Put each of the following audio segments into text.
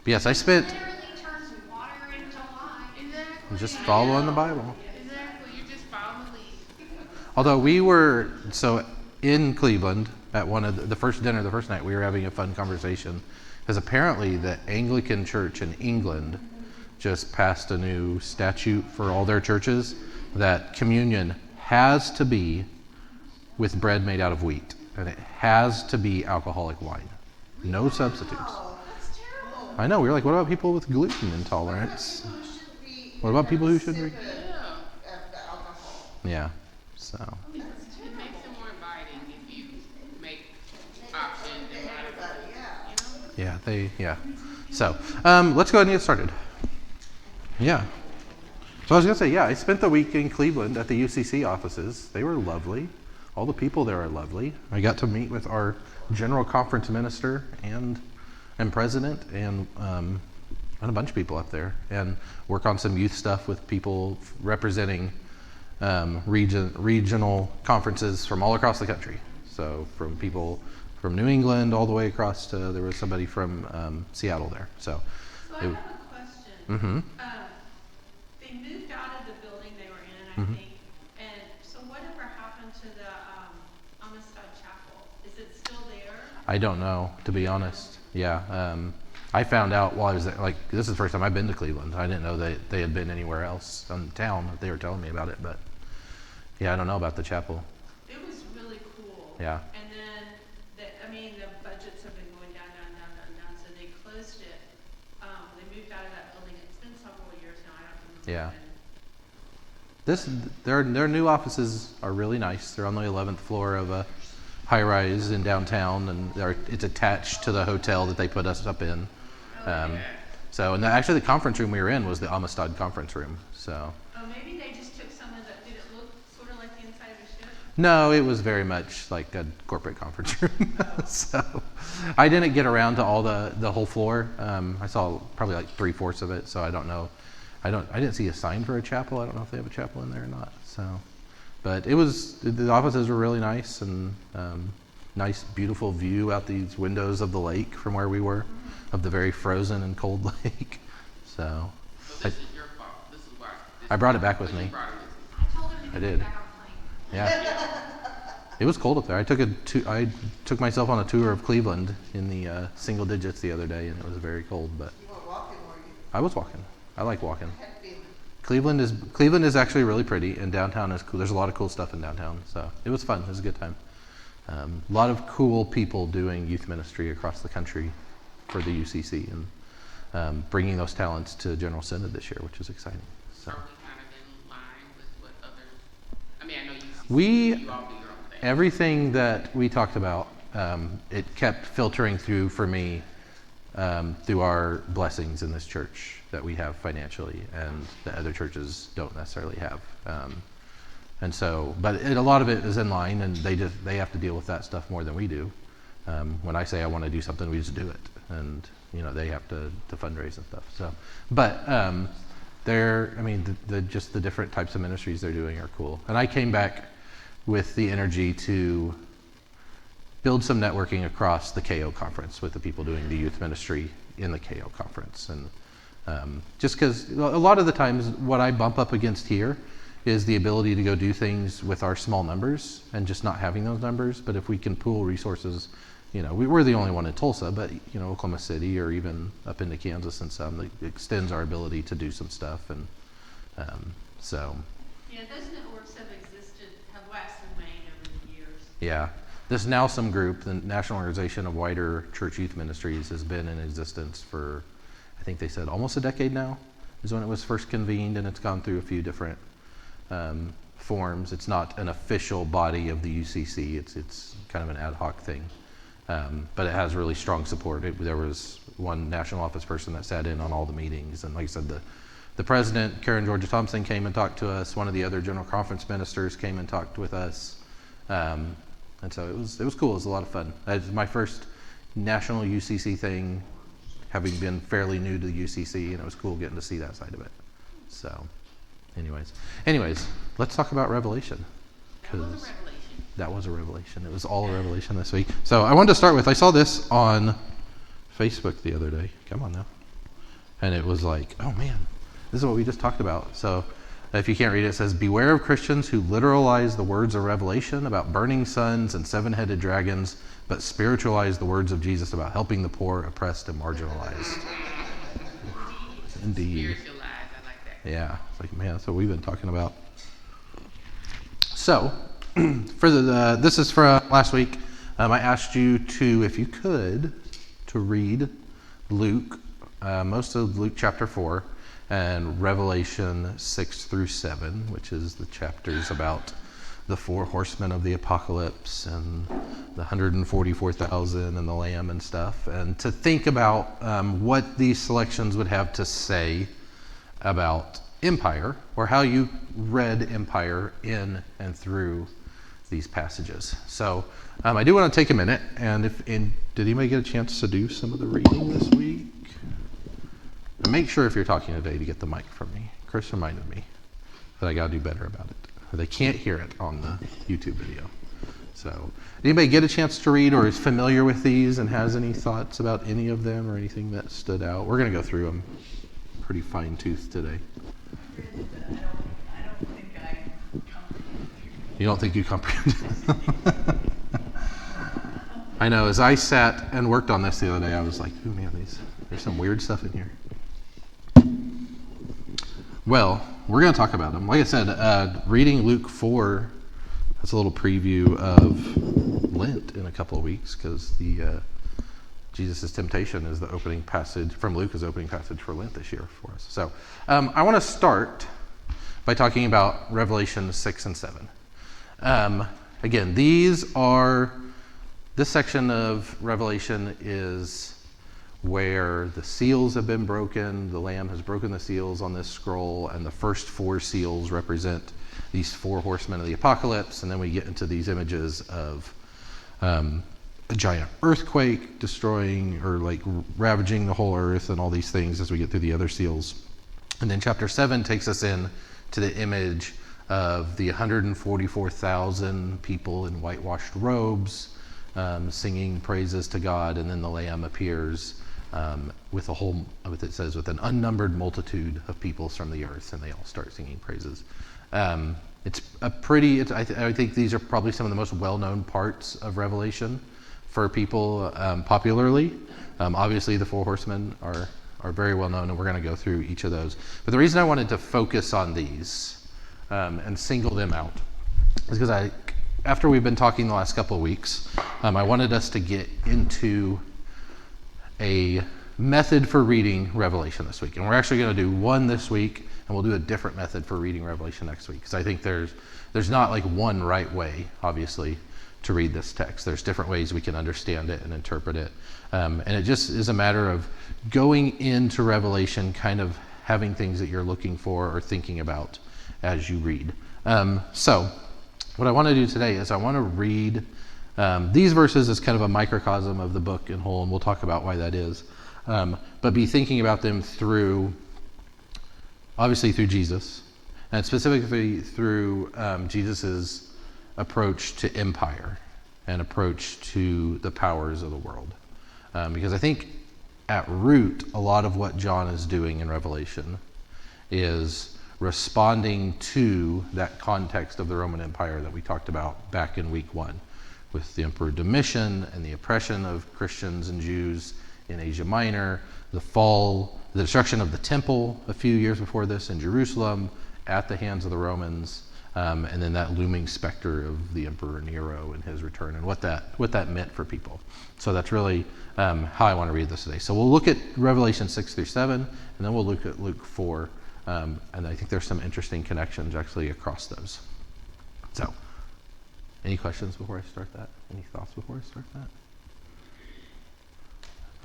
yes, I spent Literally turns water into wine. Exactly. just following the Bible. Exactly. You just follow the lead. Although we were, so in Cleveland, at one of the first dinner, the first night, we were having a fun conversation. Because apparently the Anglican Church in England just passed a new statute for all their churches that communion has to be with bread made out of wheat. And it has to be alcoholic wine. No substitutes. Oh, that's terrible. I know, we were like, what about people with gluten intolerance? What about people who shouldn't drink? Yeah. Alcohol. Yeah, so. It makes it more inviting if you make options and Everybody, yeah. Yeah. So, let's go ahead and get started. Yeah. So I was going to say, yeah, I spent the week in Cleveland at the UCC offices. They were lovely. All the people there are lovely. I got to meet with our general conference minister and president and a bunch of people up there and work on some youth stuff with people representing regional conferences from all across the country. So from people from New England all the way across to, there was somebody from Seattle there. So I have a question. Mm-hmm. They moved out of the building they were in, I Mhm. think. And so whatever happened to the Amistad Chapel? Is it still there? I don't know, to be honest. Yeah. I found out while I was there, like, this is the first time I've been to Cleveland. I didn't know they had been anywhere else in town. They were telling me about it, but yeah, I don't know about the chapel. It was really cool. Yeah. And then, the budgets have been going down, so they closed it. They moved out of that building. It's been several years now. I don't remember. Yeah. Their new offices are really nice. They're on the 11th floor of a high-rise in downtown, and it's attached to the hotel that they put us up in. So, and actually the conference room we were in was the Amistad conference room. So. Oh, maybe they just took some of the, did it look sort of like the inside of a ship? No, it was very much like a corporate conference room. So I didn't get around to all the whole floor. I saw probably like 3/4 of it. So I don't know. I didn't see a sign for a chapel. I don't know if they have a chapel in there or not. So, but the offices were really nice and nice, beautiful view out these windows of the lake from where we were, of the very frozen and cold lake. So this is your fault. This is why. I brought it back with me. I told him to I get did. back on the plane. Yeah. It was cold up there. I took myself on a tour of Cleveland in the single digits the other day, and it was very cold. But You weren't walking, were you? I was walking. I like walking. Had been. Cleveland is actually really pretty, and downtown is cool. There's a lot of cool stuff in downtown, so it was fun. It was a good time. A lot of cool people doing youth ministry across the country for the UCC, and bringing those talents to General Synod this year, which is exciting. So Are we kind of in line with what others? I mean, I know you all do your own thing. Everything that we talked about, it kept filtering through for me through our blessings in this church that we have financially and that other churches don't necessarily have. And so, but a lot of it is in line, and they have to deal with that stuff more than we do. When I say I want to do something, we just do it, and they have to fundraise and stuff. So, but just the different types of ministries they're doing are cool. And I came back with the energy to build some networking across the KO conference with the people doing the youth ministry in the KO conference. And just because a lot of the times what I bump up against here is the ability to go do things with our small numbers and just not having those numbers. But if we can pool resources, we're the only one in Tulsa, but Oklahoma City or even up into Kansas and some, that extends our ability to do some stuff. And so. Yeah, those networks have waxed and waned over the years. Yeah. This NOWSOM group, the National Organization of Wider Church Youth Ministries, has been in existence for, I think they said almost a decade now, is when it was first convened, and it's gone through a few different forms. It's not an official body of the UCC. It's kind of an ad hoc thing. But it has really strong support. There was one national office person that sat in on all the meetings. And like I said, the president, Karen Georgia Thompson, came and talked to us. One of the other general conference ministers came and talked with us. And so it was cool. It was a lot of fun. It was my first national UCC thing, having been fairly new to the UCC, and it was cool getting to see that side of it. So, anyways, let's talk about Revelation. That was a revelation. That was a revelation. It was all a revelation this week. So I wanted to start with, I saw this on Facebook the other day. Come on now. And it was like, oh man, this is what we just talked about. So if you can't read it, it says, beware of Christians who literalize the words of Revelation about burning suns and seven-headed dragons, but spiritualize the words of Jesus about helping the poor, oppressed, and marginalized. Indeed. Spiritualized, I like that. Yeah, it's like, man, that's what we've been talking about. So, this is for last week. I asked you to, if you could, to read Luke, most of Luke chapter 4, and Revelation 6 through 7, which is the chapters about the four horsemen of the apocalypse and the 144,000 and the Lamb and stuff, and to think about what these selections would have to say about empire, or how you read empire in and through these passages. So I do want to take a minute, and did anybody get a chance to do some of the reading this week? And make sure if you're talking today to get the mic from me. Chris reminded me that I got to do better about it. Or they can't hear it on the YouTube video. So, anybody get a chance to read or is familiar with these and has any thoughts about any of them or anything that stood out? We're going to go through them pretty fine-toothed today. I don't think I comprehend. You don't think you comprehend? I know, as I sat and worked on this the other day, I was like, oh man, there's some weird stuff in here. Well, we're going to talk about them. Like I said, reading Luke 4, that's a little preview of Lent in a couple of weeks, because the Jesus' temptation is the opening passage from Luke, is the opening passage for Lent this year for us. So I want to start by talking about Revelation 6 and 7. Again, this section of Revelation is where the seals have been broken, the Lamb has broken the seals on this scroll, and the first four seals represent these four horsemen of the apocalypse, and then we get into these images of a giant earthquake destroying or like ravaging the whole earth and all these things as we get through the other seals. And then chapter 7 takes us in to the image of the 144,000 people in whitewashed robes singing praises to God, and then the Lamb appears with it says with an unnumbered multitude of peoples from the earth, and they all start singing praises. It's a pretty. I think these are probably some of the most well-known parts of Revelation for people popularly. Obviously, the four horsemen are very well known, and we're going to go through each of those. But the reason I wanted to focus on these and single them out is because after we've been talking the last couple of weeks, I wanted us to get into a method for reading Revelation this week. And we're actually going to do one this week, and we'll do a different method for reading Revelation next week. Because I think there's not like one right way, obviously, to read this text. There's different ways we can understand it and interpret it. And it just is a matter of going into Revelation kind of having things that you're looking for or thinking about as you read. So what I want to do today is I want to read these verses as kind of a microcosm of the book in whole, and we'll talk about why that is. But be thinking about them obviously through Jesus, and specifically through Jesus's approach to empire and approach to the powers of the world. Because I think at root, a lot of what John is doing in Revelation is responding to that context of the Roman Empire that we talked about back in week 1, with the Emperor Domitian and the oppression of Christians and Jews in Asia Minor, the destruction of the temple a few years before this in Jerusalem at the hands of the Romans, and then that looming specter of the Emperor Nero and his return, and what that meant for people. So that's really how I want to read this today. So we'll look at Revelation 6 through 7, and then we'll look at Luke 4, and I think there's some interesting connections actually across those. So, any questions before I start that? Any thoughts before I start that?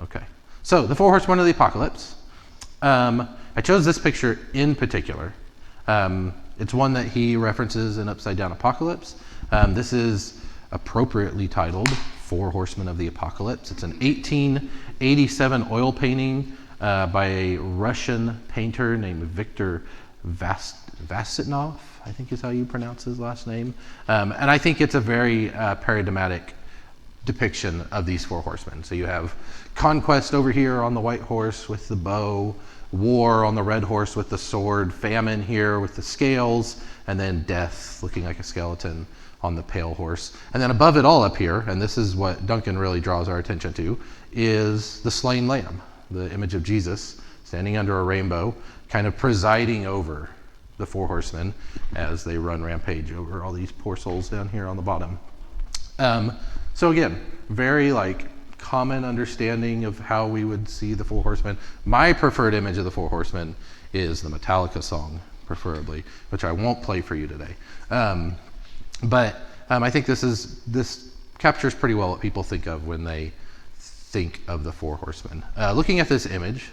Okay. So, the four horsemen of the apocalypse. I chose this picture in particular. It's one that he references in Upside Down Apocalypse. This is appropriately titled Four Horsemen of the Apocalypse. It's an 1887 oil painting by a Russian painter named Viktor Vasitnov, I think is how you pronounce his last name. And I think it's a very paradigmatic depiction of these four horsemen. So you have Conquest over here on the white horse with the bow, war on the red horse with the sword, famine here with the scales, and then death looking like a skeleton on the pale horse. And then above it all up here, and this is what Duncan really draws our attention to, is the slain lamb, the image of Jesus standing under a rainbow, kind of presiding over the four horsemen as they run rampage over all these poor souls down here on the bottom. So again, very common understanding of how we would see the four horsemen. My preferred image of the four horsemen is the Metallica song, preferably, which I won't play for you today. But I think this captures pretty well what people think of when they think of the four horsemen. Looking at this image,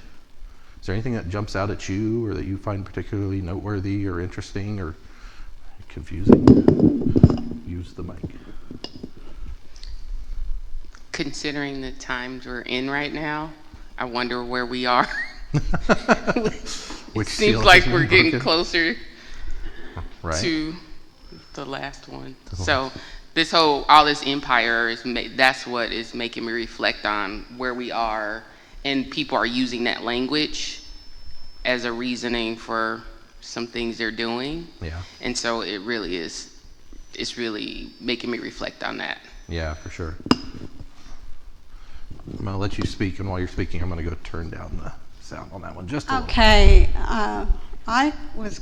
is there anything that jumps out at you or that you find particularly noteworthy or interesting or confusing? Use the mic. Considering the times we're in right now, I wonder where we are. Which seems seal like has we're been getting broken? closer Right. to the last one. The So all this empire that's what is making me reflect on where we are, and people are using that language as a reasoning for some things they're doing. Yeah. And so it's really making me reflect on that. Yeah, for sure. I'm going to let you speak, and while you're speaking, I'm going to go turn down the sound on that one just a little. Okay, I was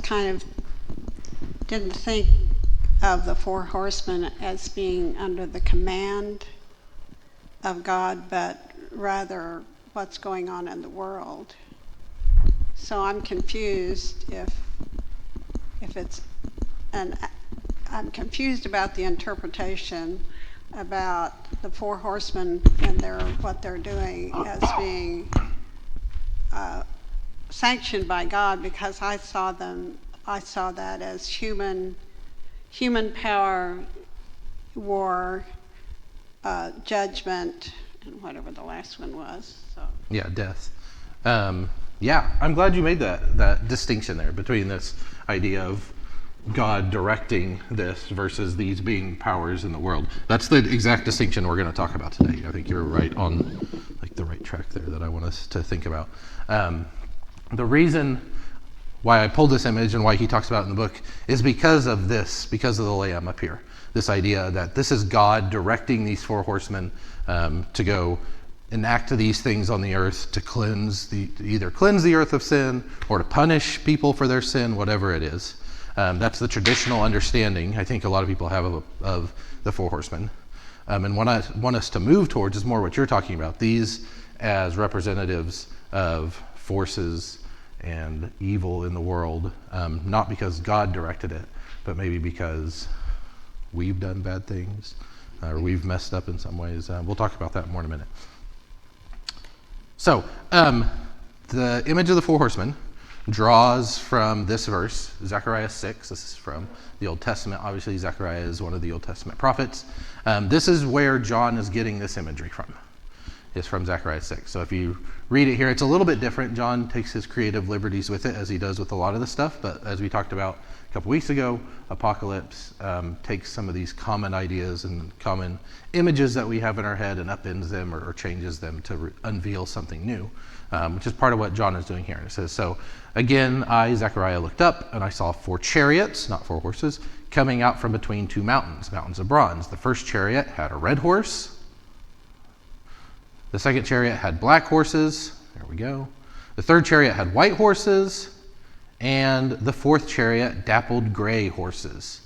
didn't think of the four horsemen as being under the command of God, but rather what's going on in the world. So I'm confused if it's, and I'm confused about the interpretation about the four horsemen and what they're doing as being sanctioned by God, because I saw that as human power, war, judgment, and whatever the last one was. So. Yeah, death. Yeah, I'm glad you made that distinction there between this idea of God directing this versus these being powers in the world. That's the exact distinction we're going to talk about today. I think you're right on the right track there that I want us to think about. The reason why I pulled this image and why he talks about it in the book is because of the lamb up here. This idea that this is God directing these four horsemen to go enact these things on the earth to either cleanse the earth of sin or to punish people for their sin, whatever it is. That's the traditional understanding I think a lot of people have of the four horsemen. And what I want us to move towards is more what you're talking about, these as representatives of forces and evil in the world, not because God directed it, but maybe because we've done bad things or we've messed up in some ways. We'll talk about that more in a minute. So, the image of the four horsemen draws from this verse, Zechariah 6. This is from the Old Testament. Obviously, Zechariah is one of the Old Testament prophets. This is where John is getting this imagery from. It's from Zechariah 6. So if you read it here, it's a little bit different. John takes his creative liberties with it, as he does with a lot of the stuff. But as we talked about a couple weeks ago, Apocalypse takes some of these common ideas and common images that we have in our head and upends them or changes them to unveil something new, which is part of what John is doing here. And it says, so again, I, Zechariah, looked up, and I saw four chariots, not four horses, coming out from between two mountains of bronze. The first chariot had a red horse. The second chariot had black horses. There we go. The third chariot had white horses. And the fourth chariot, dappled gray horses.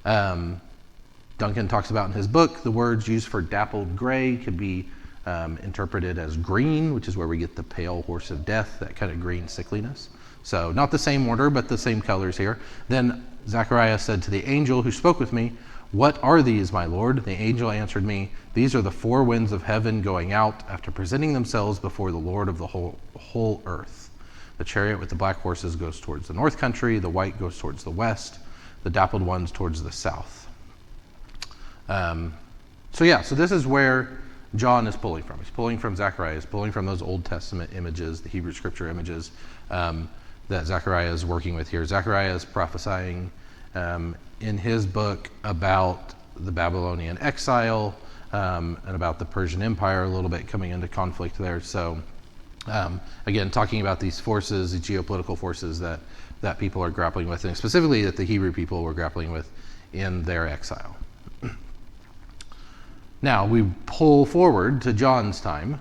Duncan talks about in his book, the words used for dappled gray could be interpreted as green, which is where we get the pale horse of death, that kind of green sickliness. So not the same order, but the same colors here. Then Zechariah said to the angel who spoke with me, "What are these, my Lord?" The angel answered me, "These are the four winds of heaven going out after presenting themselves before the Lord of the whole earth. The chariot with the black horses goes towards the north country, the white goes towards the west, the dappled ones towards the south." So this is where John is pulling from. He's pulling from Zechariah. He's pulling from those Old Testament images, the Hebrew Scripture images that Zechariah is working with here. Zechariah is prophesying in his book about the Babylonian exile and about the Persian Empire a little bit coming into conflict there. So Again, talking about these forces, the geopolitical forces that people are grappling with, and specifically that the Hebrew people were grappling with in their exile. Now, we pull forward to John's time,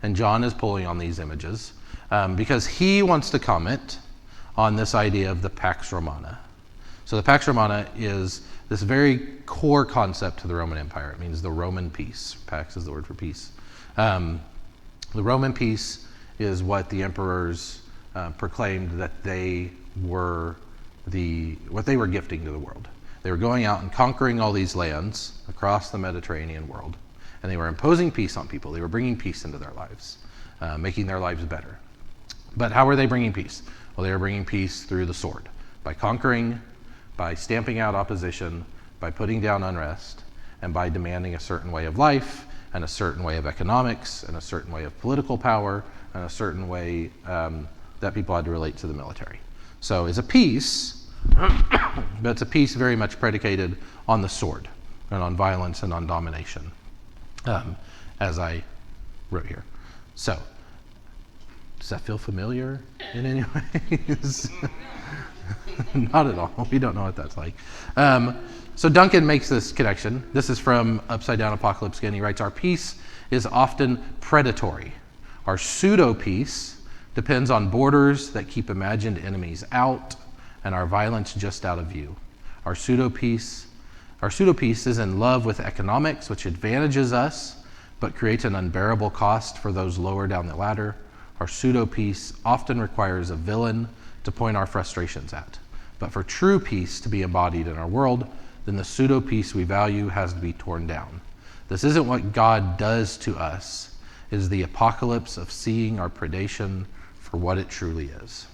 and John is pulling on these images because he wants to comment on this idea of the Pax Romana. So the Pax Romana is this very core concept to the Roman Empire. It means the Roman peace. Pax is the word for peace. The Roman peace is what the emperors proclaimed that they were what they were gifting to the world. They were going out and conquering all these lands across the Mediterranean world, and they were imposing peace on people. They were bringing peace into their lives, making their lives better. But how were they bringing peace? Well, they were bringing peace through the sword, by conquering, by stamping out opposition, by putting down unrest, and by demanding a certain way of life, and a certain way of economics, and a certain way of political power, and a certain way that people had to relate to the military. So it's a peace, but it's a peace very much predicated on the sword, and on violence, and on domination, as I wrote here. So, does that feel familiar in any ways? Not at all. We don't know what that's like. So Duncan makes this connection. This is from Upside Down Apocalypse again. He writes, our peace is often predatory. Our pseudo-peace depends on borders that keep imagined enemies out, and our violence just out of view. Our pseudo-peace is in love with economics, which advantages us, but creates an unbearable cost for those lower down the ladder. Our pseudo-peace often requires a villain to point our frustrations at. But for true peace to be embodied in our world, then the pseudo-peace we value has to be torn down. This isn't what God does to us. It is the apocalypse of seeing our predation for what it truly is.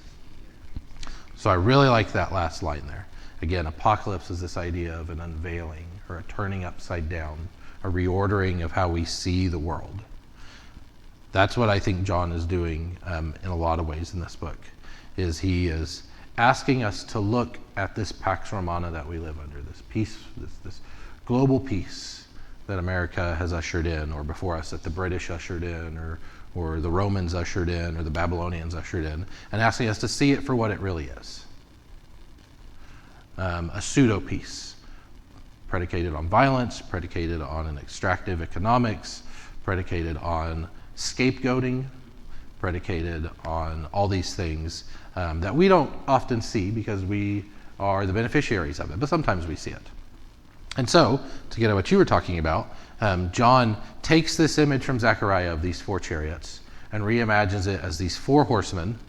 So I really like that last line there. Again, apocalypse is this idea of an unveiling or a turning upside down, a reordering of how we see the world. That's what I think John is doing in a lot of ways in this book, is he is asking us to look at this Pax Romana that we live under, this peace, this global peace that America has ushered in, or before us that the British ushered in, or the Romans ushered in, or the Babylonians ushered in, and asking us to see it for what it really is. A pseudo-peace, predicated on violence, predicated on an extractive economics, predicated on scapegoating, predicated on all these things that we don't often see because we are the beneficiaries of it, but sometimes we see it. And so, to get at what you were talking about, John takes this image from Zechariah of these 4 chariots and reimagines it as these 4 horsemen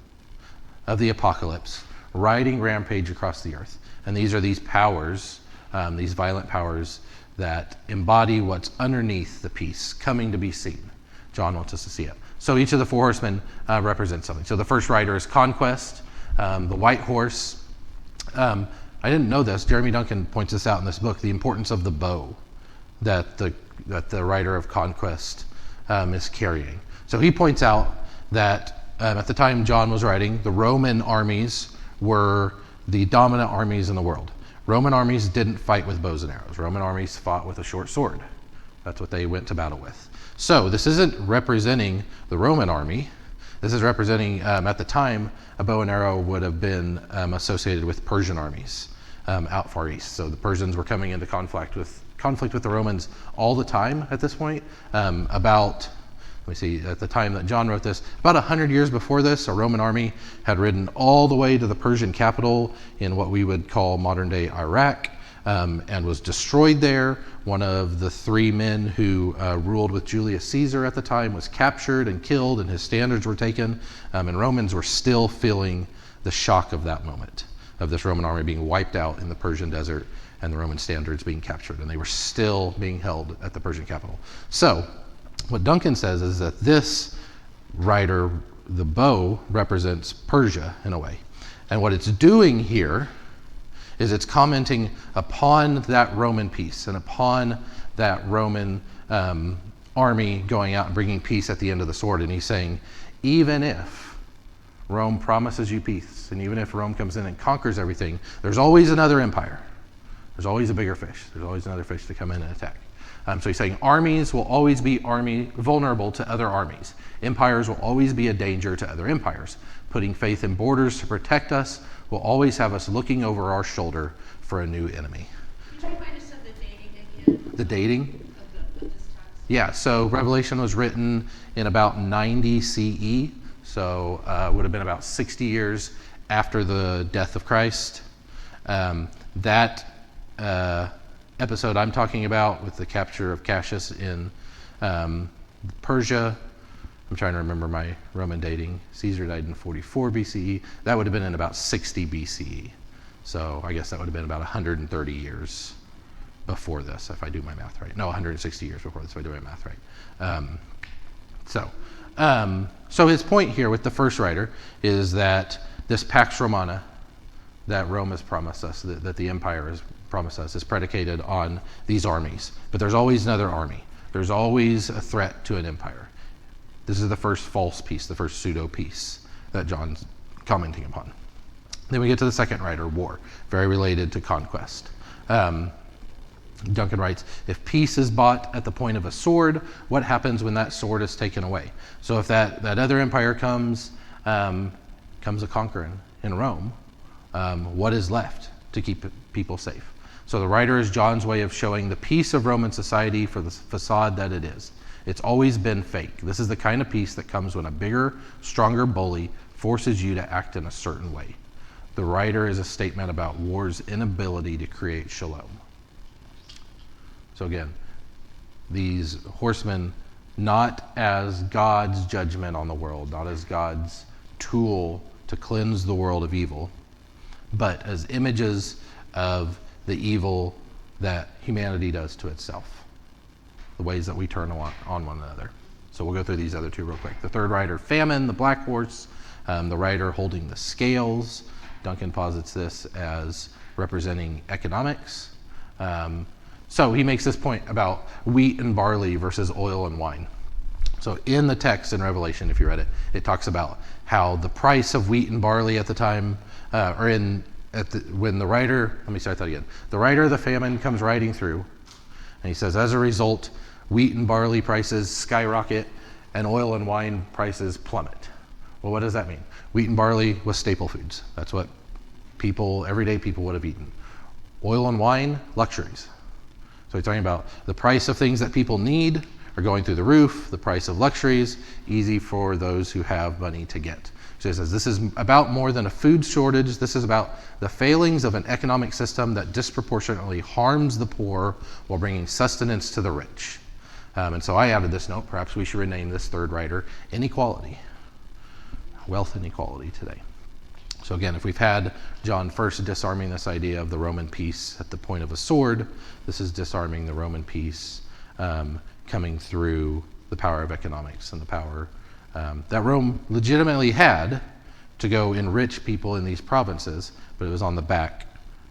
of the apocalypse riding rampage across the earth. And these are these powers, these violent powers that embody what's underneath the peace, coming to be seen. John wants us to see it. So each of the 4 horsemen represents something. So the first rider is Conquest, the white horse. I didn't know this. Jeremy Duncan points this out in this book, the importance of the bow that the rider of Conquest is carrying. So he points out that at the time John was writing, the Roman armies were the dominant armies in the world. Roman armies didn't fight with bows and arrows. Roman armies fought with a short sword. That's what they went to battle with. So this isn't representing the Roman army. This is representing, at the time, a bow and arrow would have been associated with Persian armies out far east. So the Persians were coming into conflict with the Romans all the time at this point. At the time that John wrote this, about 100 years before this, a Roman army had ridden all the way to the Persian capital in what we would call modern-day Iraq, and was destroyed there. One of the 3 men who ruled with Julius Caesar at the time was captured and killed, and his standards were taken. And Romans were still feeling the shock of that moment, of this Roman army being wiped out in the Persian desert and the Roman standards being captured, and they were still being held at the Persian capital. So what Duncan says is that this rider, the bow, represents Persia in a way. And what it's doing here is it's commenting upon that Roman peace and upon that Roman army going out and bringing peace at the end of the sword. And he's saying, even if Rome promises you peace, and even if Rome comes in and conquers everything, there's always another empire. There's always a bigger fish. There's always another fish to come in and attack. So he's saying armies will always be vulnerable to other armies. Empires will always be a danger to other empires. Putting faith in borders to protect us will always have us looking over our shoulder for a new enemy. Could you remind us of the dating again The dating? of this text? Yeah, so Revelation was written in about 90 CE, so it would have been about 60 years after the death of Christ. That episode I'm talking about with the capture of Cassius in Persia, I'm trying to remember my Roman dating. Caesar died in 44 BCE. That would have been in about 60 BCE. So I guess that would have been about 130 years before this, if I do my math right. No, 160 years before this, if I do my math right. So his point here with the first writer is that this Pax Romana that Rome has promised us, that the empire has promised us, is predicated on these armies. But there's always another army. There's always a threat to an empire. This is the first false peace, the first pseudo-peace that John's commenting upon. Then we get to the second writer, war, very related to conquest. Duncan writes, if peace is bought at the point of a sword, what happens when that sword is taken away? So if that other empire comes a conquering in Rome, what is left to keep people safe? So the writer is John's way of showing the peace of Roman society for the facade that it is. It's always been fake. This is the kind of peace that comes when a bigger, stronger bully forces you to act in a certain way. The writer is a statement about war's inability to create shalom. So again, these horsemen, not as God's judgment on the world, not as God's tool to cleanse the world of evil, but as images of the evil that humanity does to itself, the ways that we turn on one another. So we'll go through these other two real quick. The third rider, famine, the black horse, the rider holding the scales. Duncan posits this as representing economics. So he makes this point about wheat and barley versus oil and wine. So in the text in Revelation, if you read it, it talks about how the price of wheat and barley at the time, when the writer, let me start that again. The writer of the famine comes riding through, and he says, as a result, wheat and barley prices skyrocket, and oil and wine prices plummet. Well, what does that mean? Wheat and barley was staple foods. That's what everyday people would have eaten. Oil and wine, luxuries. So he's talking about the price of things that people need are going through the roof, the price of luxuries, easy for those who have money to get. So he says this is about more than a food shortage. This is about the failings of an economic system that disproportionately harms the poor while bringing sustenance to the rich. And so I added this note, perhaps we should rename this third writer, inequality, wealth inequality today. So again, if we've had John first disarming this idea of the Roman peace at the point of a sword, this is disarming the Roman peace coming through the power of economics and the power that Rome legitimately had to go enrich people in these provinces, but it was on the back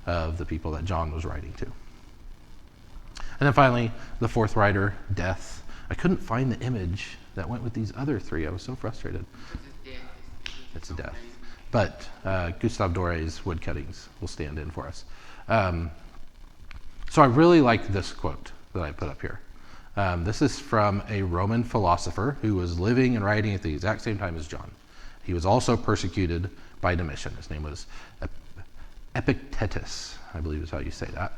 of the people that John was writing to. And then finally, the fourth writer, death. I couldn't find the image that went with these other three. I was so frustrated. It's a death. But Gustave Doré's wood cuttings will stand in for us. So I really like this quote that I put up here. This is from a Roman philosopher who was living and writing at the exact same time as John. He was also persecuted by Domitian. His name was Epictetus, I believe is how you say that.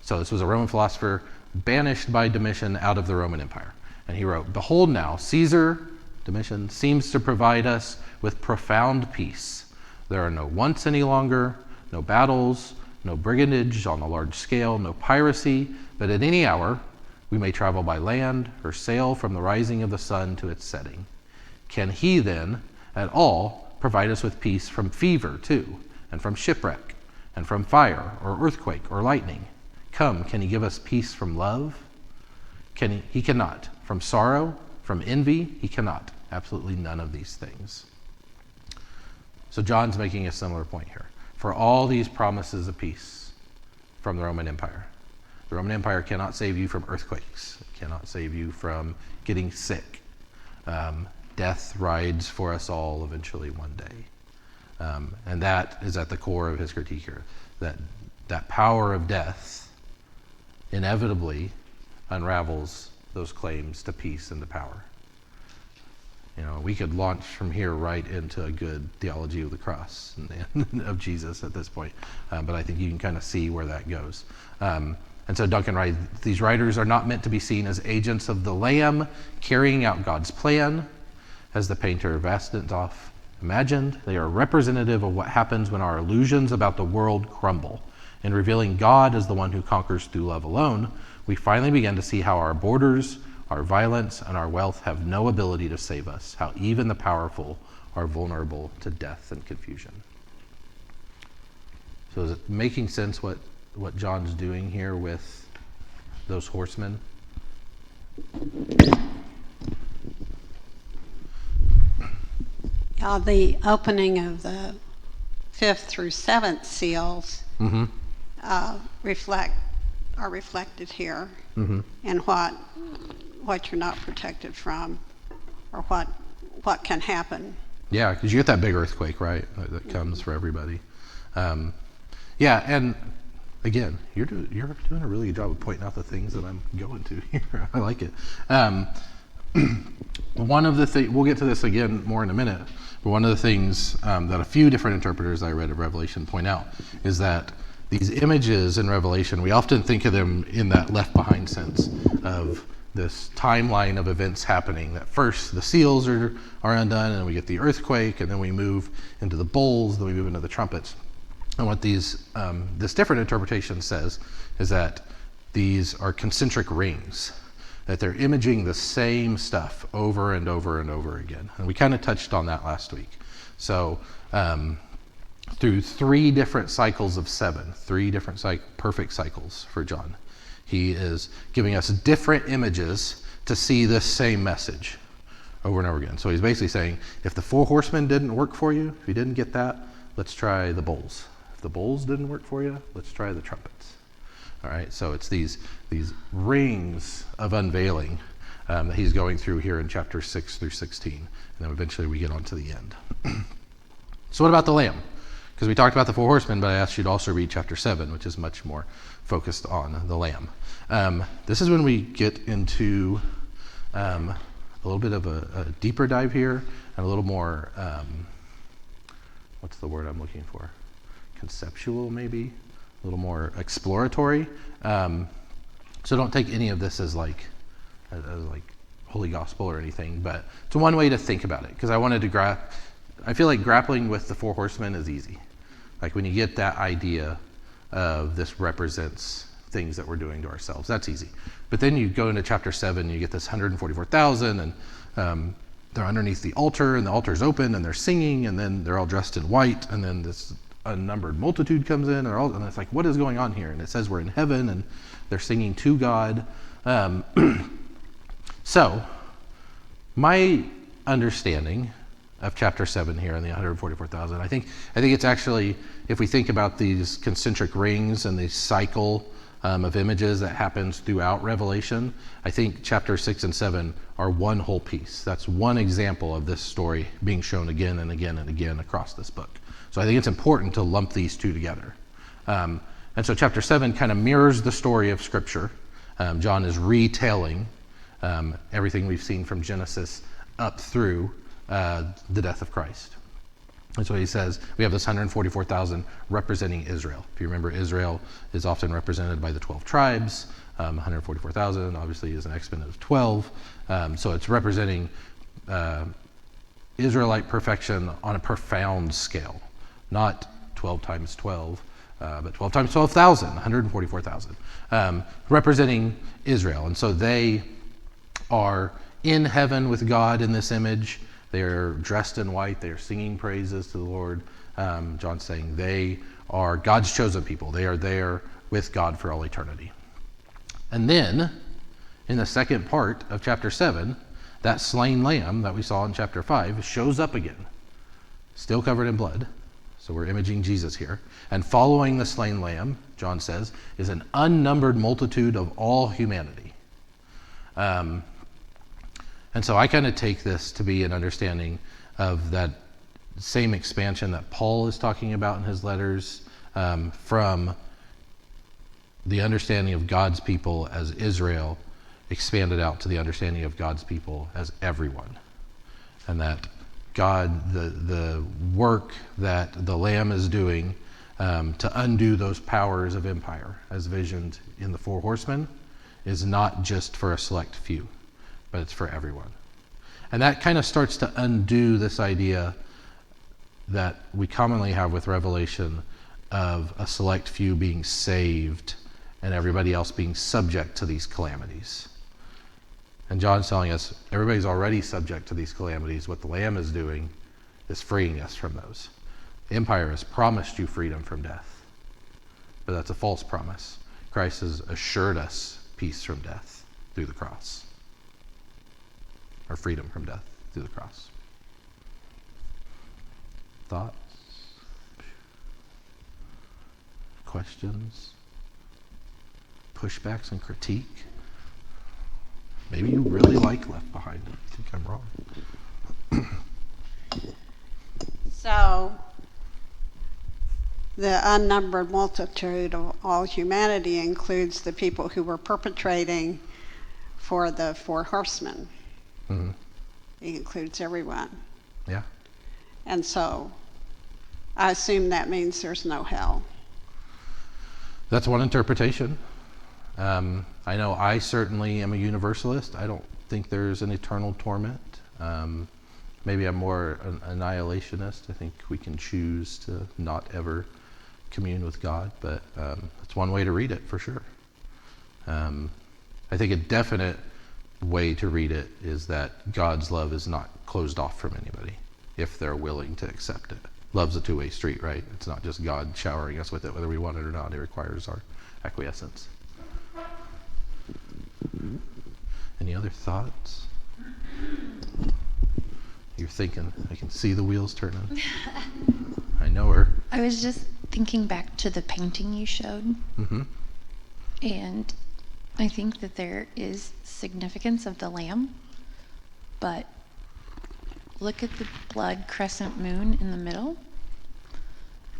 So this was a Roman philosopher banished by Domitian out of the Roman Empire. And he wrote, "Behold now, Caesar," Domitian, "seems to provide us with profound peace. There are no wants any longer, no battles, no brigandage on a large scale, no piracy, but at any hour we may travel by land or sail from the rising of the sun to its setting. Can he then at all provide us with peace from fever too, and from shipwreck, and from fire or earthquake or lightning? Come, can he give us peace from love? He cannot. From sorrow, from envy, he cannot. Absolutely none of these things." So John's making a similar point here. For all these promises of peace from the Roman Empire, the Roman Empire cannot save you from earthquakes. It cannot save you from getting sick. Death rides for us all eventually one day. And that is at the core of his critique here. That power of death inevitably unravels those claims to peace and to power. We could launch from here right into a good theology of the cross and of Jesus at this point. But I think you can kind of see where that goes. And so Duncan writes, these writers are not meant to be seen as agents of the Lamb carrying out God's plan, as the painter Vastantoff imagined. They are representative of what happens when our illusions about the world crumble. In revealing God as the one who conquers through love alone, we finally begin to see how our borders, our violence, and our wealth have no ability to save us, how even the powerful are vulnerable to death and confusion. So is it making sense what John's doing here with those horsemen? The opening of the 5th through 7th seals are reflected here, and what you're not protected from, or what can happen. Yeah, because you get that big earthquake, right? That comes for everybody. Yeah, and again, you're doing a really good job of pointing out the things that I'm going to here. I like it. One of the things, we'll get to this again more in a minute, but one of the things that a few different interpreters I read of Revelation point out is that these images in Revelation, we often think of them in that left behind sense of this timeline of events happening. That first the seals are undone, and then we get the earthquake, and then we move into the bowls, then we move into the trumpets. And what this different interpretation says is that these are concentric rings, that they're imaging the same stuff over and over and over again. And we kind of touched on that last week. So through 3 different cycles of 7, 3 different perfect cycles for John, he is giving us different images to see this same message over and over again. So he's basically saying, if the 4 horsemen didn't work for you, if you didn't get that, let's try the bowls. If the bowls didn't work for you, let's try the trumpets. All right, so it's these rings of unveiling that he's going through here in chapter 6 through 16, and then eventually we get on to the end. So what about the Lamb? Because we talked about the 4 horsemen, but I asked you to also read chapter 7, which is much more focused on the Lamb. This is when we get into a little bit of a deeper dive here, and a little more, what's the word I'm looking for? Conceptual, maybe? A little more exploratory. So don't take any of this as like holy gospel or anything, but it's one way to think about it, because I wanted to I feel like grappling with the 4 horsemen is easy. Like when you get that idea of this represents things that we're doing to ourselves, that's easy. But then you go into chapter 7, you get this 144,000, and they're underneath the altar, and the altar's open, and they're singing, and then they're all dressed in white, and then this unnumbered multitude comes in, and it's like, what is going on here? And it says we're in heaven, and they're singing to God. So my understanding of chapter 7 here in the 144,000, I think it's actually, if we think about these concentric rings and the cycle of images that happens throughout Revelation, I think chapter 6 and 7 are one whole piece. That's one example of this story being shown again and again and again across this book. So I think it's important to lump these 2 together. And so chapter 7 kind of mirrors the story of Scripture. John is retelling everything we've seen from Genesis up through the death of Christ. And so he says, we have this 144,000 representing Israel. If you remember, Israel is often represented by the 12 tribes. 144,000 obviously is an exponent of 12. So it's representing Israelite perfection on a profound scale. Not 12 times 12, but 12 times 12,000, 144,000. Representing Israel. And so they are in heaven with God in this image. They are dressed in white. They are singing praises to the Lord. John's saying they are God's chosen people. They are there with God for all eternity. And then, in the second part of chapter 7, that slain lamb that we saw in chapter 5 shows up again, still covered in blood. So we're imaging Jesus here. And following the slain lamb, John says, is an unnumbered multitude of all humanity. And so I kind of take this to be an understanding of that same expansion that Paul is talking about in his letters, from the understanding of God's people as Israel expanded out to the understanding of God's people as everyone. and that God, the work that the Lamb is doing to undo those powers of empire as visioned in the four horsemen is not just for a select few, but it's for everyone. And that kind of starts to undo this idea that we commonly have with Revelation of a select few being saved and everybody else being subject to these calamities. And John's telling us everybody's already subject to these calamities. What the Lamb is doing is freeing us from those. The empire has promised you freedom from death, but that's a false promise. Christ has assured us peace from death through the cross, or freedom from death through the cross. Thoughts? Questions? Pushbacks and critique? Maybe you really like Left Behind. I think I'm wrong. So, the unnumbered multitude of all humanity includes the people who were perpetrating for the four horsemen. Mm-hmm. It includes everyone. Yeah. And so, I assume that means there's no hell. That's one interpretation. I know I certainly am a universalist. I don't think there's an eternal torment. Maybe I'm more an annihilationist. I think we can choose to not ever commune with God, but that's one way to read it for sure. I think a definite way to read it is that God's love is not closed off from anybody if they're willing to accept it. Love's a two-way street, right? It's not just God showering us with it whether we want it or not. It requires our acquiescence. Any other thoughts? You're thinking, I can see the wheels turning. I know her. I was just thinking back to the painting you showed. Mm-hmm. And I think that there is significance of the lamb, but look at the blood crescent moon in the middle.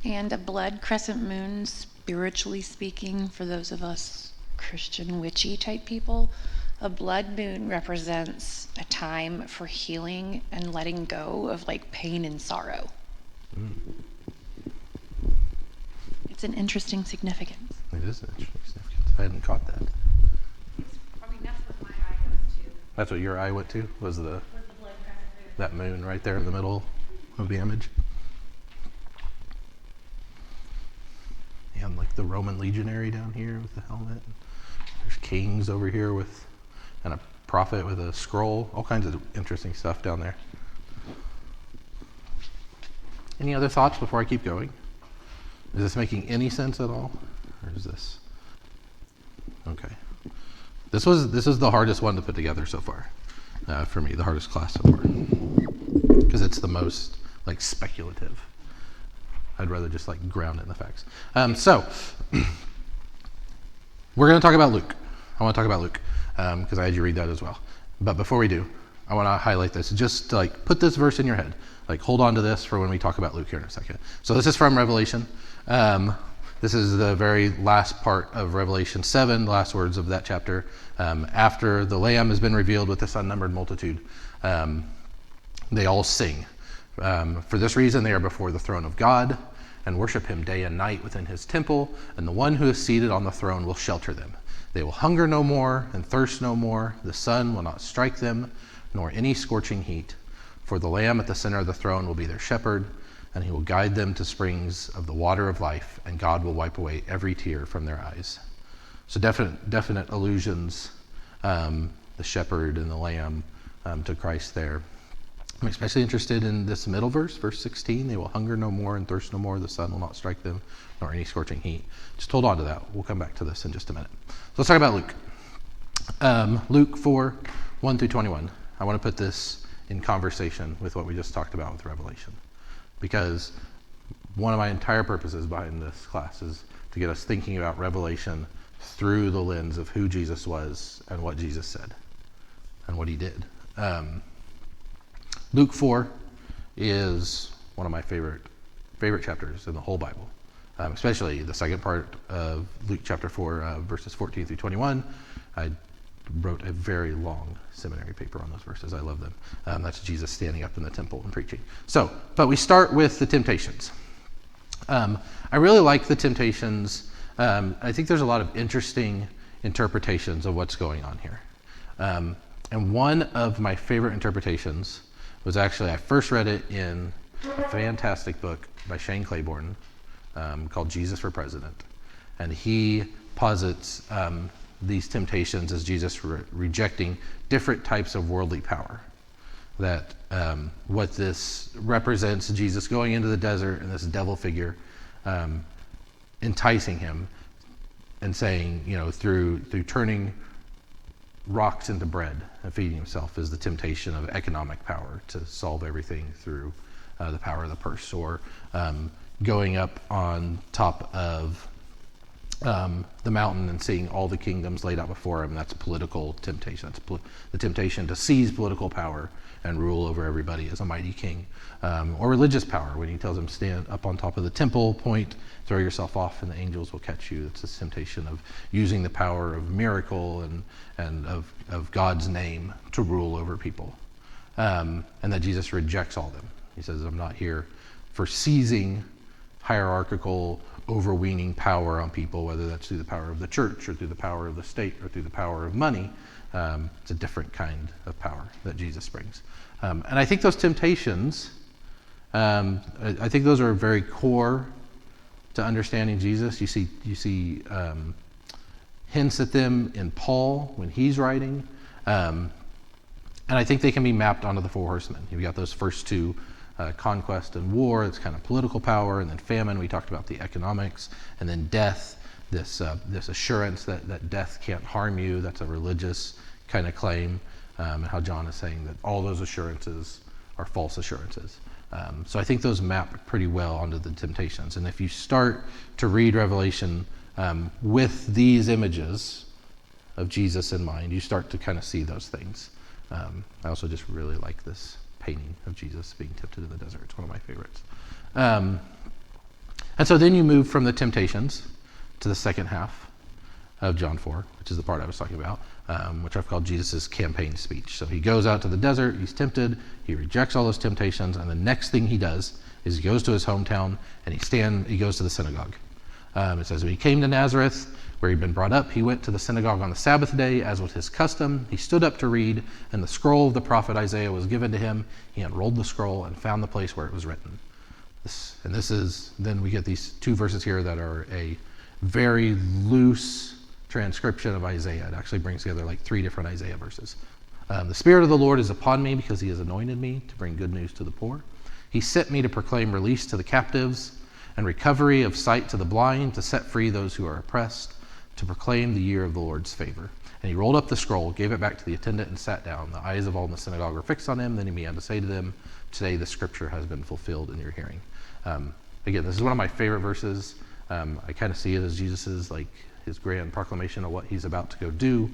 And a blood crescent moon, spiritually speaking, for those of us Christian witchy type people, a blood moon represents a time for healing and letting go of like pain and sorrow. Mm. It's an interesting significance. It is an interesting significance. I hadn't caught that. Probably that's what my eye goes to. That's what your eye went to, was Was the blood crescent moon. that moon right there in the middle of the image. And like the Roman legionary down here with the helmet. There's kings over here with, and a prophet with a scroll. All kinds of interesting stuff down there. Any other thoughts before I keep going? Is this making any sense at all? Or is this? Okay. This is the hardest one to put together so far. For me, the hardest class so far. Because it's the most like speculative. I'd rather just like ground it in the facts. So we're going to talk about Luke. I want to talk about Luke because I had you read that as well. But before we do, I want to highlight this. Just to, like put this verse in your head. Like hold on to this for when we talk about Luke here in a second. So this is from Revelation. This is the very last part of Revelation 7, the last words of that chapter. After the Lamb has been revealed with this unnumbered multitude, they all sing. For this reason, they are before the throne of God and worship him day and night within his temple, and the one who is seated on the throne will shelter them. They will hunger no more and thirst no more. The sun will not strike them, nor any scorching heat. For the Lamb at the center of the throne will be their shepherd, and he will guide them to springs of the water of life, and God will wipe away every tear from their eyes. So definite allusions, the shepherd and the Lamb, to Christ there. I'm especially interested in this middle verse, verse 16. They will hunger no more and thirst no more. The sun will not strike them, nor any scorching heat. Just hold on to that. We'll come back to this in just a minute. So let's talk about Luke. Luke 4, 1 through 21. I want to put this in conversation with what we just talked about with Revelation. Because one of my entire purposes behind this class is to get us thinking about Revelation through the lens of who Jesus was and what Jesus said and what he did. Luke 4 is one of my favorite chapters in the whole Bible, especially the second part of Luke chapter 4, verses 14 through 21. I wrote a very long seminary paper on those verses. I love them. That's Jesus standing up in the temple and preaching. So, but we start with the temptations. I really like the temptations. I think there's a lot of interesting interpretations of what's going on here. And one of my favorite interpretations was actually, I first read it in a fantastic book by Shane Claiborne called Jesus for President. And he posits these temptations as Jesus rejecting different types of worldly power. That what this represents, Jesus going into the desert and this devil figure enticing him and saying, through turning rocks into bread and feeding himself is the temptation of economic power to solve everything through the power of the purse, or going up on top of the mountain and seeing all the kingdoms laid out before him. That's a political temptation. That's the temptation to seize political power and rule over everybody as a mighty king. Or religious power, when he tells him, stand up on top of the temple, point, throw yourself off, and the angels will catch you. It's this temptation of using the power of miracle and of God's name to rule over people. And that Jesus rejects all them. He says, I'm not here for seizing hierarchical, overweening power on people, whether that's through the power of the church or through the power of the state or through the power of money. It's a different kind of power that Jesus brings. And I think those temptations, I think those are very core to understanding Jesus. You see hints at them in Paul when he's writing. And I think they can be mapped onto the four horsemen. You've got those first two, conquest and war, it's kind of political power, and then famine, we talked about the economics, and then death, this assurance that death can't harm you, that's a religious kind of claim, and how John is saying that all those assurances are false assurances. So I think those map pretty well onto the temptations. And if you start to read Revelation with these images of Jesus in mind, you start to kind of see those things. I also just really like this painting of Jesus being tempted in the desert. It's one of my favorites. And so then you move from the temptations to the second half of John 4, which is the part I was talking about, which I've called Jesus' campaign speech. So he goes out to the desert, he's tempted, he rejects all those temptations, and the next thing he does is he goes to his hometown and he goes to the synagogue. It says, when he came to Nazareth, where he'd been brought up, he went to the synagogue on the Sabbath day, as was his custom. He stood up to read, and the scroll of the prophet Isaiah was given to him. He unrolled the scroll and found the place where it was written. Then we get these two verses here that are a very loose transcription of Isaiah. It actually brings together like 3 different Isaiah verses. The Spirit of the Lord is upon me because he has anointed me to bring good news to the poor. He sent me to proclaim release to the captives and recovery of sight to the blind, to set free those who are oppressed, to proclaim the year of the Lord's favor. And he rolled up the scroll, gave it back to the attendant, and sat down. The eyes of all in the synagogue were fixed on him. Then he began to say to them, today the scripture has been fulfilled in your hearing. Again, this is one of my favorite verses. I kind of see it as Jesus's, like, his grand proclamation of what he's about to go do.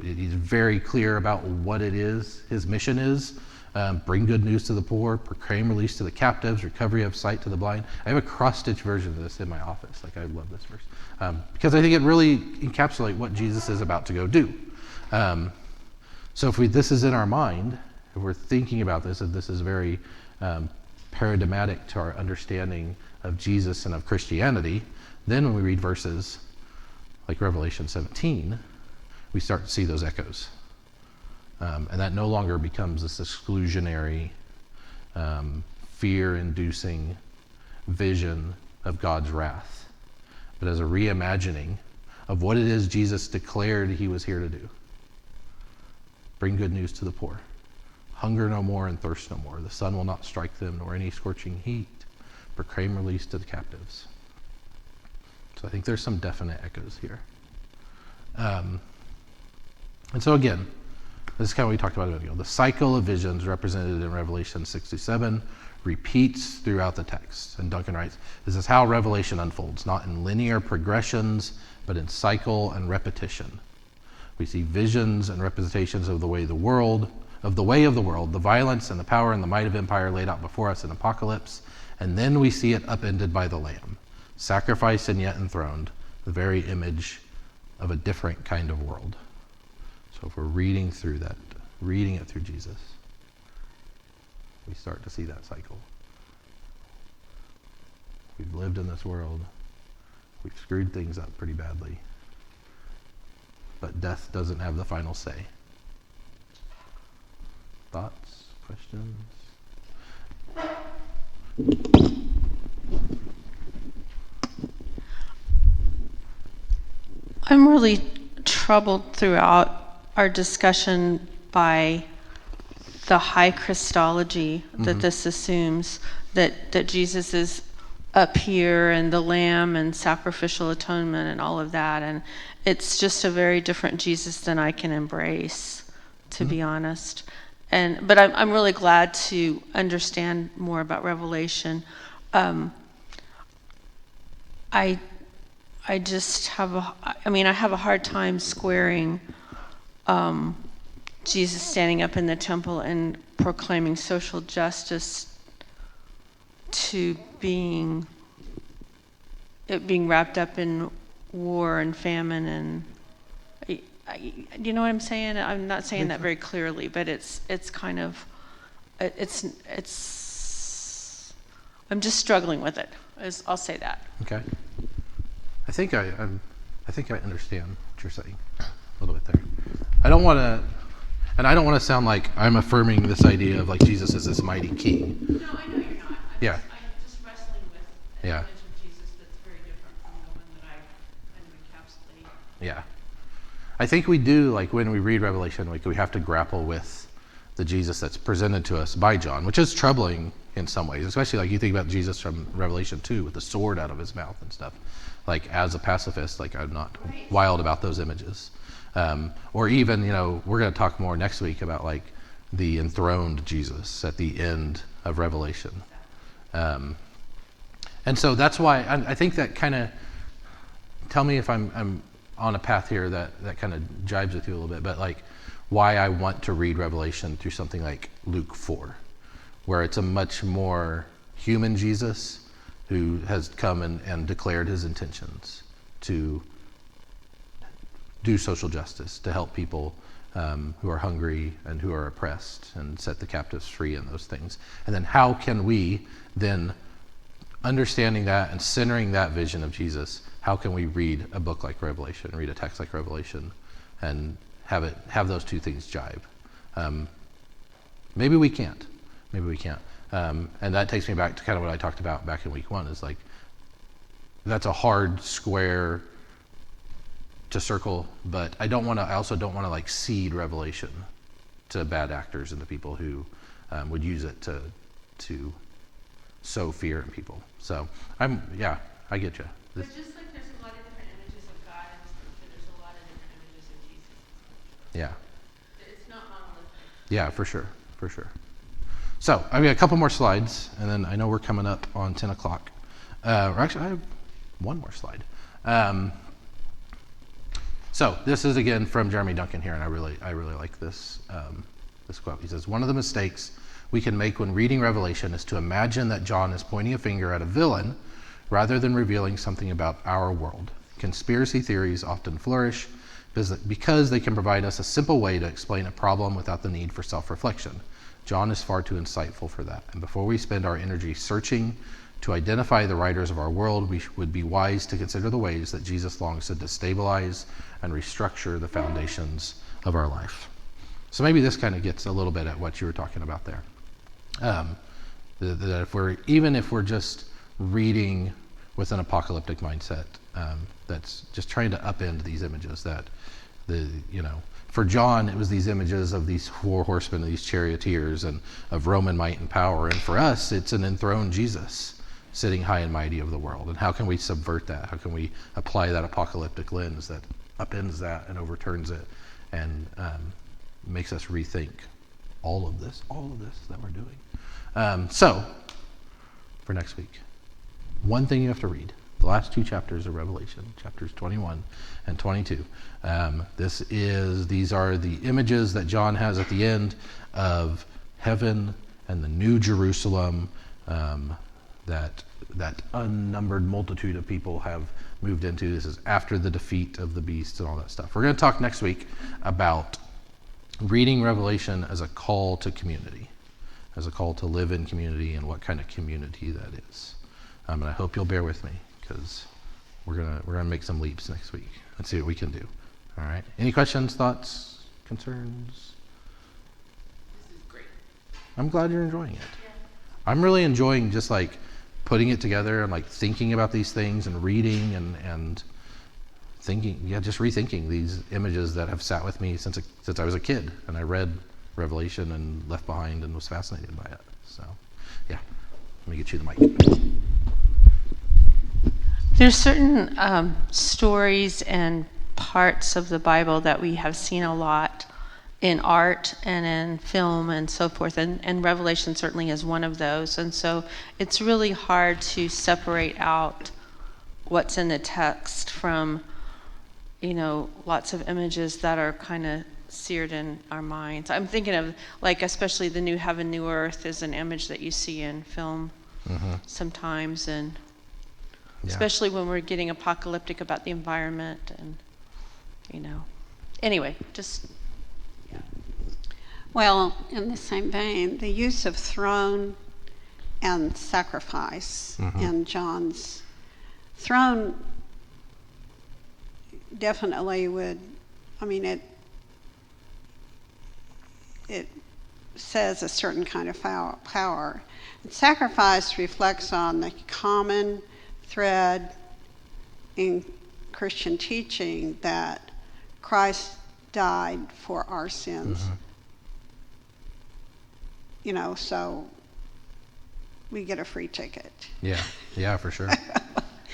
He's very clear about what it is, his mission is. Bring good news to the poor, proclaim release to the captives, recovery of sight to the blind. I have a cross-stitch version of this in my office. I love this verse. Because I think it really encapsulates what Jesus is about to go do. So if this is in our mind, if we're thinking about this, and this is very paradigmatic to our understanding of Jesus and of Christianity, then when we read verses like Revelation 17, we start to see those echoes. And that no longer becomes this exclusionary, fear-inducing vision of God's wrath, but as a reimagining of what it is Jesus declared he was here to do. Bring good news to the poor. Hunger no more and thirst no more. The sun will not strike them, nor any scorching heat. Proclaim release to the captives. So I think there's some definite echoes here. And so again, this is kind of what we talked about a minute ago. The cycle of visions represented in Revelation 67 repeats throughout the text. And Duncan writes, this is how Revelation unfolds, not in linear progressions, but in cycle and repetition. We see visions and representations of the way of the world, the violence and the power and the might of empire laid out before us in Apocalypse. And then we see it upended by the Lamb, sacrificed and yet enthroned, the very image of a different kind of world. So if we're reading through that, reading it through Jesus, we start to see that cycle. We've lived in this world. We've screwed things up pretty badly. But death doesn't have the final say. Thoughts? Questions? I'm really troubled throughout our discussion by the high Christology that this assumes, that Jesus is up here and the lamb and sacrificial atonement and all of that. And it's just a very different Jesus than I can embrace, to be honest. But I'm really glad to understand more about Revelation. I just have I have a hard time squaring Jesus standing up in the temple and proclaiming social justice to being wrapped up in war and famine and you know what I'm saying? I'm not saying that very clearly, but it's kind of I'm just struggling with it. I'll say that. Okay. I think I understand what you're saying a little bit there. I don't want to sound like I'm affirming this idea of like Jesus is this mighty king. No, I know you're not. Yeah. I'm just wrestling with an Yeah. image of Jesus that's very different from the one that I kind of encapsulate. Yeah. I think we do, like when we read Revelation, like we have to grapple with the Jesus that's presented to us by John, which is troubling in some ways, especially like you think about Jesus from Revelation 2 with the sword out of his mouth and stuff. Like as a pacifist, like I'm not wild about those images. Or even, we're going to talk more next week about like the enthroned Jesus at the end of Revelation. And so that's why I think that kind of, tell me if I'm on a path here that kind of jibes with you a little bit, but like why I want to read Revelation through something like Luke 4, where it's a much more human Jesus who has come and declared his intentions to do social justice, to help people who are hungry and who are oppressed and set the captives free and those things. And then how can we then, understanding that and centering that vision of Jesus, how can we read a book like Revelation, read a text like Revelation, and have those two things jibe? Maybe we can't. And that takes me back to kind of what I talked about back in week 1, is like, that's a hard square to circle, but I also don't want to like seed Revelation to bad actors and to people who would use it to sow fear in people. So I get you. But just like there's a lot of different images of God in Scripture, there's a lot of different images of Jesus. Yeah. It's not monolithic. Yeah, for sure. So I've got a couple more slides, and then I know we're coming up on 10 o'clock. Or actually, I have one more slide. So this is again from Jeremy Duncan here, and I really like this this quote. He says, "One of the mistakes we can make when reading Revelation is to imagine that John is pointing a finger at a villain rather than revealing something about our world. Conspiracy theories often flourish because they can provide us a simple way to explain a problem without the need for self-reflection. John is far too insightful for that, and before we spend our energy searching to identify the writers of our world, we would be wise to consider the ways that Jesus longs to destabilize and restructure the foundations of our life." So maybe this kind of gets a little bit at what you were talking about there. That if we're just reading with an apocalyptic mindset, that's just trying to upend these images, that for John, it was these images of these 4 horsemen, of these charioteers, and of Roman might and power. And for us, it's an enthroned Jesus sitting high and mighty of the world. And how can we subvert that? How can we apply that apocalyptic lens that upends that and overturns it and makes us rethink all of this that we're doing? So, for next week, one thing you have to read. The last 2 chapters of Revelation, chapters 21 and 22. These are the images that John has at the end of heaven and the new Jerusalem that unnumbered multitude of people have moved into. This is after the defeat of the beast and all that stuff. We're going to talk next week about reading Revelation as a call to community, as a call to live in community and what kind of community that is. And I hope you'll bear with me because we're gonna make some leaps next week and see what we can do. All right. Any questions, thoughts, concerns? This is great. I'm glad you're enjoying it. I'm really enjoying just like putting it together and like thinking about these things and reading and thinking, just rethinking these images that have sat with me since I was a kid, and I read Revelation and Left Behind and was fascinated by it. So, yeah, let me get you the mic. There's certain stories and parts of the Bible that we have seen a lot in art and in film and so forth, and Revelation certainly is one of those. And so it's really hard to separate out what's in the text from, lots of images that are kind of seared in our minds. I'm thinking of, like, especially the new heaven, new earth is an image that you see in film sometimes, and especially when we're getting apocalyptic about the environment and, Anyway, just... Well, in the same vein, the use of throne and sacrifice in John's throne definitely would, it says a certain kind of power. And sacrifice reflects on the common thread in Christian teaching that Christ died for our sins. So we get a free ticket. Yeah, for sure.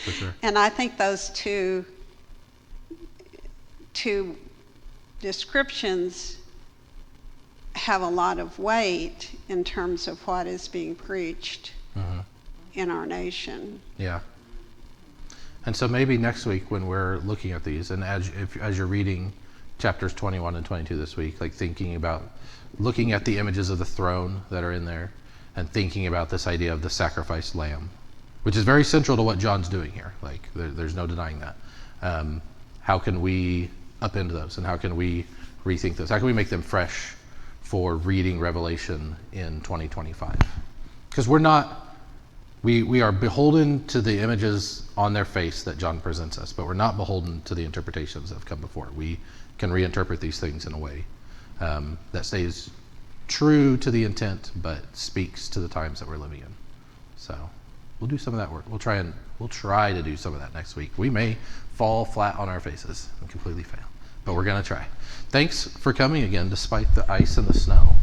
For sure. And I think those two descriptions have a lot of weight in terms of what is being preached in our nation. Yeah. And so maybe next week when we're looking at these, and as you're reading chapters 21 and 22 this week, like thinking about looking at the images of the throne that are in there and thinking about this idea of the sacrificed lamb, which is very central to what John's doing here. Like there's no denying that. How can we upend those, and how can we rethink those? How can we make them fresh for reading Revelation in 2025? Because we are beholden to the images on their face that John presents us, but we're not beholden to the interpretations that have come before. We can reinterpret these things in a way that stays true to the intent, but speaks to the times that we're living in. So we'll do some of that work. We'll try to do some of that next week. We may fall flat on our faces and completely fail, but we're going to try. Thanks for coming again, despite the ice and the snow.